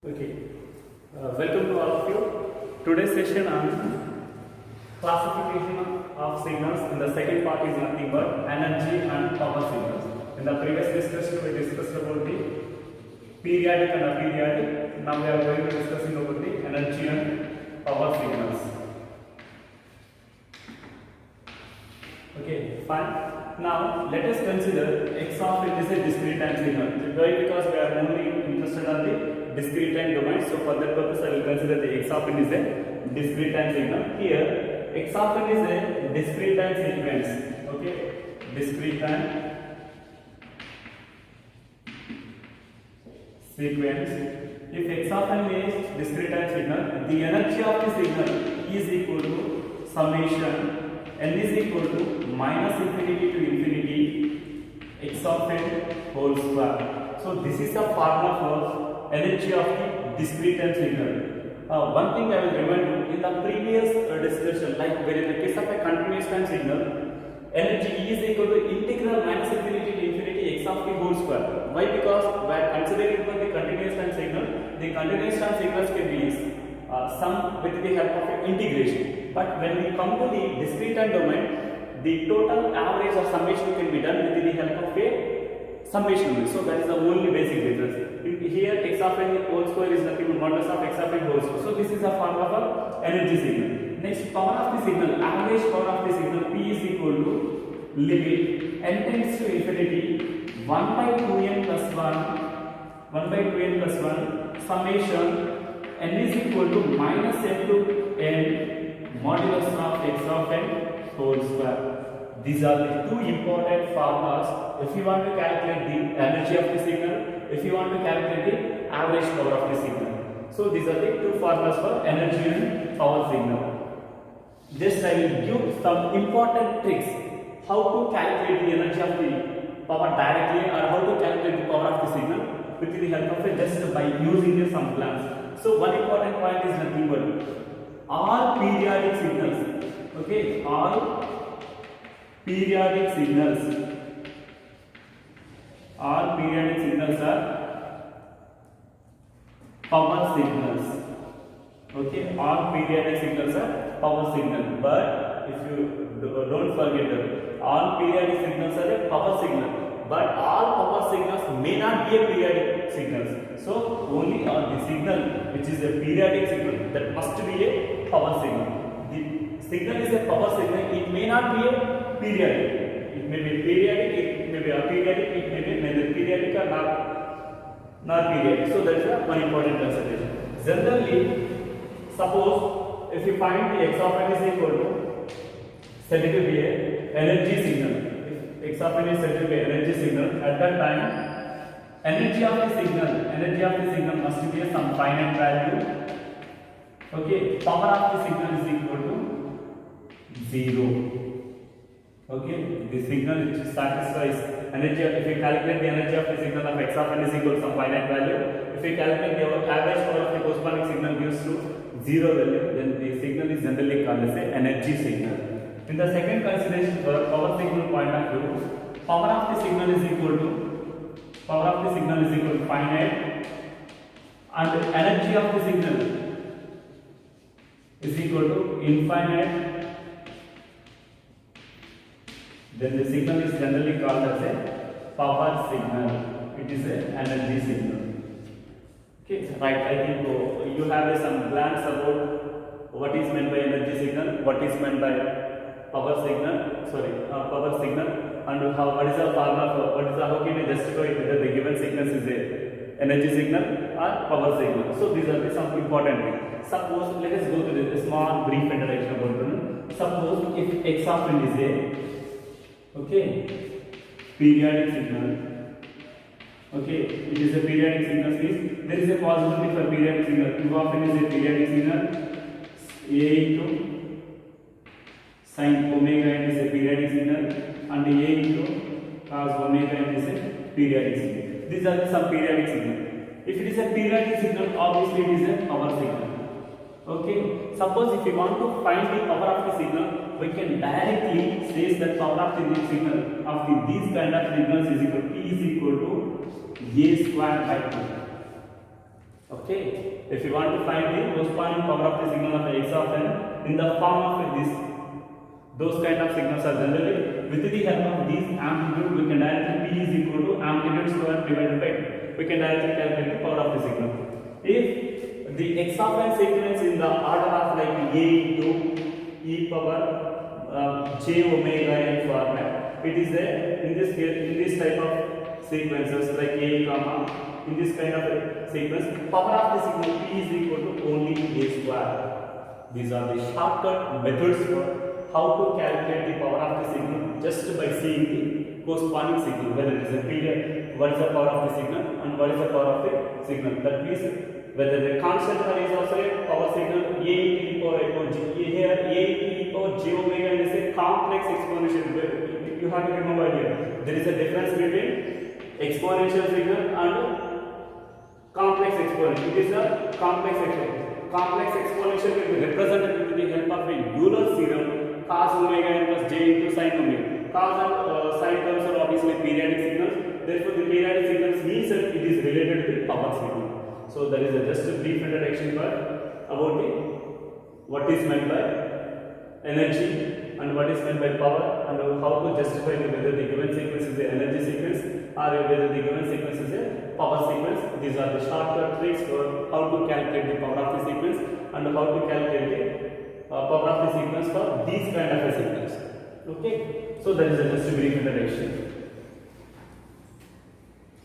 Okay, welcome to all of you. Today's session on classification of signals. In the second part is nothing but energy and power signals. In the previous discussion we discussed about the periodic and aperiodic. Now we are going to discussing about the energy and power signals. Okay, fine. Now let us consider x of n is a discrete time signal. Why? Because we are only interested on the discrete time domain. So for that purpose I will consider the x of n is a discrete time signal. Here x of n is a discrete time sequence. Okay, discrete time sequence. If x of n is discrete time signal, the energy of the signal is equal to summation n is equal to minus infinity to infinity x of n whole square. So this is the formula for energy of the discrete time signal. One thing I will remind you, in the previous discussion, like where in the case of a continuous time signal, energy is equal to integral minus infinity to infinity x of the whole square. Why? Because we are considering for the continuous time signal, the continuous time signals can be sum with the help of integration. But when we come to the discrete time domain, the total average or summation can be done with the help of a summation rule. So that is the only basic difference. Here x of n whole square is nothing but modulus of x of n whole square. So this is the formula for energy signal. Next, power of the signal, average power of the signal P is equal to limit n tends to infinity 1 by 2n plus 1 summation n is equal to minus n to n modulus of x of n whole square. These are the two important formulas if you want to calculate the energy of the signal, if you want to calculate the average power of the signal. So these are the two formulas for energy and power signal. Just I will give some important tricks how to calculate the energy of the power directly or how to calculate the power of the signal with the help of just by using some plans. So one important point is nothing but all periodic signals, okay, all periodic signals are power signals. Okay, all periodic signals are power signal. But if you don't forget that all periodic signals are a power signal, but all power signals may not be a periodic signals. So only the signal which is a periodic signal, that must be a power signal. The signal is a power signal, it may not be a periodic. It may be periodic, it may be aperiodic, it may be neither periodic or not periodic. So that is one important consideration. Generally, suppose if you find the x of n is equal to said to be a energy signal. If x of n is said to be energy signal, at that time energy of the signal must be some finite value. Okay, power of the signal is equal to 0. Okay, the signal which satisfies energy. If we calculate the energy of the signal of x of n is equal to some finite value, if we calculate the average power of the corresponding signal gives to 0 value, then the signal is generally called as an energy signal. In the second consideration for power signal point of view, power of the signal is equal to finite, and energy of the signal is equal to infinite. Then the signal is generally called as a power signal. It is an energy signal. Okay, right. I think you have some plans about what is meant by energy signal, what is meant by power signal, and what is the formula for how can you justify whether the given signal is a energy signal or power signal. So these are some important things. Suppose let us go to the small brief introduction about them. Suppose if x of n is a periodic signal. Okay, it is a periodic signal. There is a possibility for periodic signal. Q of n is a periodic signal. A into sin omega n is a periodic signal, and A into cos omega n is a periodic signal. These are some periodic signal. If it is a periodic signal, obviously it is a power signal. Okay, suppose if we want to find the power of the signal, we can directly say that power of the signal of these kind of signals is equal to P is equal to A square by 2. Okay, if you want to find the corresponding power of the signal of x of n in the form of this, those kind of signals are generally with the help of these amplitude we can directly p is equal to amplitude square divided by 2. We can directly calculate the power of the signal. If the x of n sequence in the order of like a into e power j omega n format, it is there in this type of sequences like a comma, in this kind of sequence, power of the signal p is equal to only a square. These are the shortcut methods for how to calculate the power of the signal just by seeing the corresponding signal, whether it is a period, what is the power of the signal and what is the power of the signal. That means whether the constant power is also a power signal a into e power j. Here a into e power j omega is a complex exponential. You have to remember here there is a difference between exponential signal and complex exponential. It is a complex exponential. Complex exponential will be represented with the help of a Euler's theorem, cos omega n plus j into sin omega. Cos and sin terms are obviously periodic signals. Therefore, the periodic signals means that it is related to the power signal. So there is just a brief introduction about what is meant by energy and what is meant by power and how to justify whether the given sequence is an energy sequence or whether the given sequence is a power sequence. These are the shortcut tricks for how to calculate the power of the sequence and how to calculate the power of the sequence for these kind of a sequence. Okay, so that is just a brief introduction.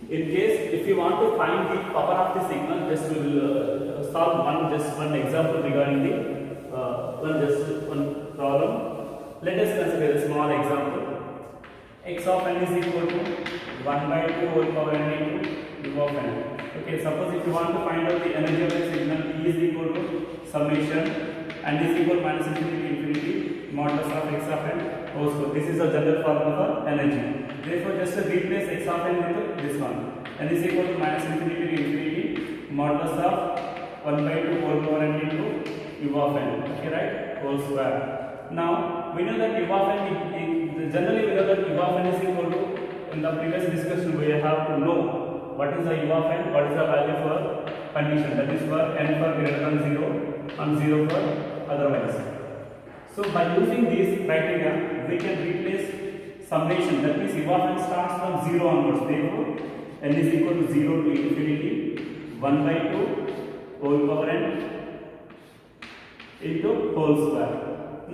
In case if you want to find the power of the signal, just we will solve one example regarding the one problem. Let us consider a small example. X of n is equal to 1 by 2 whole power n into u of n. Okay, suppose if you want to find out the energy of the signal, E is equal to summation n is equal to minus infinity to infinity modulus of x of n whole square. This is a general formula for energy. Therefore, just replace x of n with this one. N is equal to minus infinity to infinity modulus of 1 by 2 whole power n into u of n. Okay, right? Whole square. Now we know that u of n generally we know that u of n is equal to, in the previous discussion we have to know what is the u of n, what is the value for condition, that is for n for greater than 0 and 0 for otherwise. So by using this criteria we can replace summation, that means u of n starts from 0 onwards. Therefore n is equal to 0 to infinity 1 by 2 whole power n into whole square.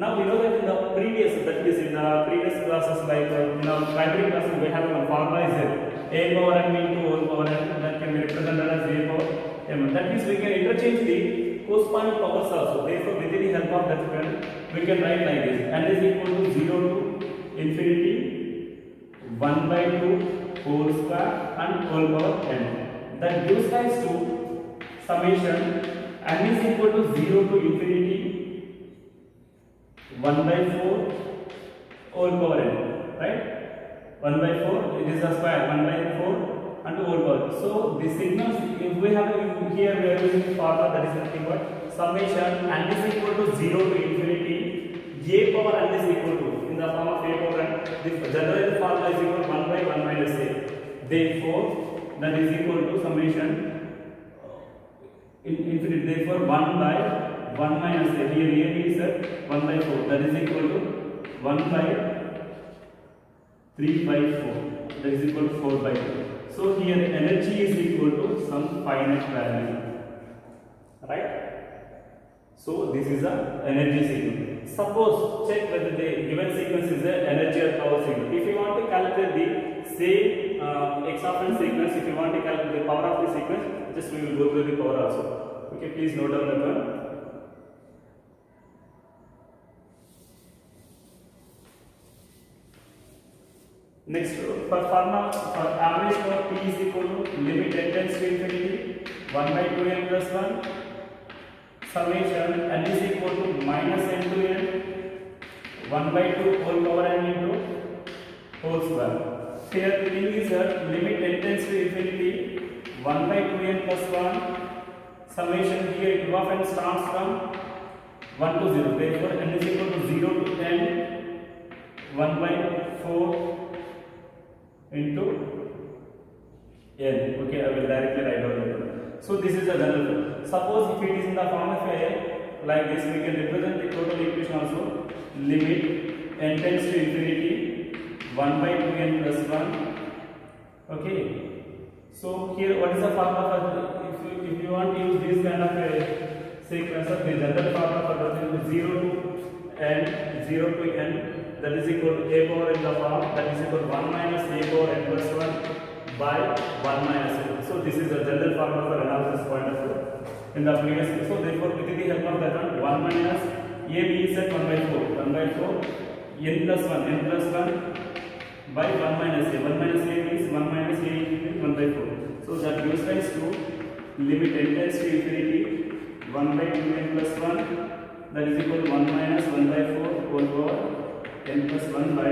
Now we know that in the previous classes, like in our primary classes, we have one formula is a power m into whole power n, that can be represented as a power m. That means we can interchange the corresponding powers also. Therefore, with the help of that we can write like this: n is equal to 0 to infinity 1 by 2 whole square and whole power n. That gives rise to summation n is equal to 0 to infinity 1 by 4 whole power n, right? 1 by 4, it is a square, 1 by 4 and whole power. So the signals, if we have here we are using the formula, that is nothing but summation n is equal to 0 to infinity a power n is equal to, in the form of a power n, this generally the formula is equal to 1 by 1 minus a. Therefore that is equal to summation infinity, therefore 1 by 1 minus a, here a is 1 by 4, that is equal to 1 by 3 by 4, that is equal to 4 by 2. So here energy is equal to some finite value, right? So this is a energy signal. Suppose check whether the given sequence is a energy or power signal. If you want to calculate the same x of n sequence, if you want to calculate the power of the sequence, just we will go through the power also. Okay, please note down that one. Next, for formula for average power, P is equal to limit n tends to infinity 1 by 2n plus 1 summation n is equal to minus n to n 1 by 2 whole power n into whole square. Here the thing is that limit n tends to infinity 1 by 2n plus 1 summation, here u of n starts from 1 to 0. Therefore n is equal to 0 to n 1 by 4 into n. Okay, I will directly write down that. So this is the general. Suppose if it is in the form of a like this, we can represent the total equation also. Limit n tends to infinity 1 by 2n plus 1. Okay. So here what is the formula for if you want to use this kind of a sequence of the general formula for the 0 to n 0 to n, that is equal to a power in the form, that is equal to 1 minus a power n plus 1 by 1 minus n. So this is the general formula for analysis point of view in the previous case. So therefore with the help of that one 1 minus a means that 1 by 4 n plus 1 by 1 minus a. 1 minus a means 1 minus a into 1 by 4. So that gives rise to limit n tends to infinity 1 by 2n plus 1, that is equal to 1 minus 1 by 4 whole power n plus 1 by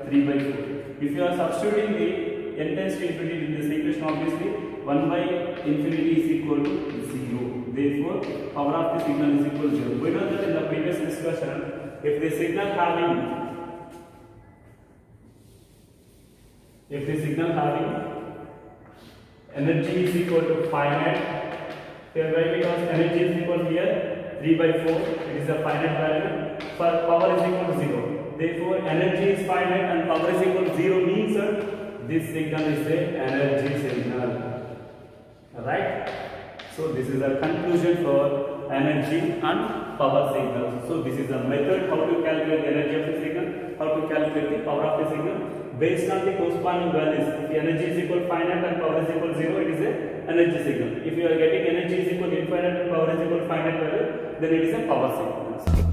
3 by 4. If you are substituting the n tends to infinity in this equation, obviously 1 by infinity is equal to 0. Therefore, power of the signal is equal to 0. We know that in the previous discussion, if the signal having energy is equal to finite, here why? Because energy is equal to here 3 by 4, it is a finite value, for power is equal to 0. Therefore, energy is finite and power is equal to 0 means this signal is the energy signal. Right? So this is a conclusion for energy and power signals. So this is a method how to calculate the energy of the signal, how to calculate the power of the signal based on the corresponding values. If energy is equal to finite and power is equal to 0, it is a energy signal. If you are getting energy is equal to infinite and power is equal to finite value, then it is a power signal.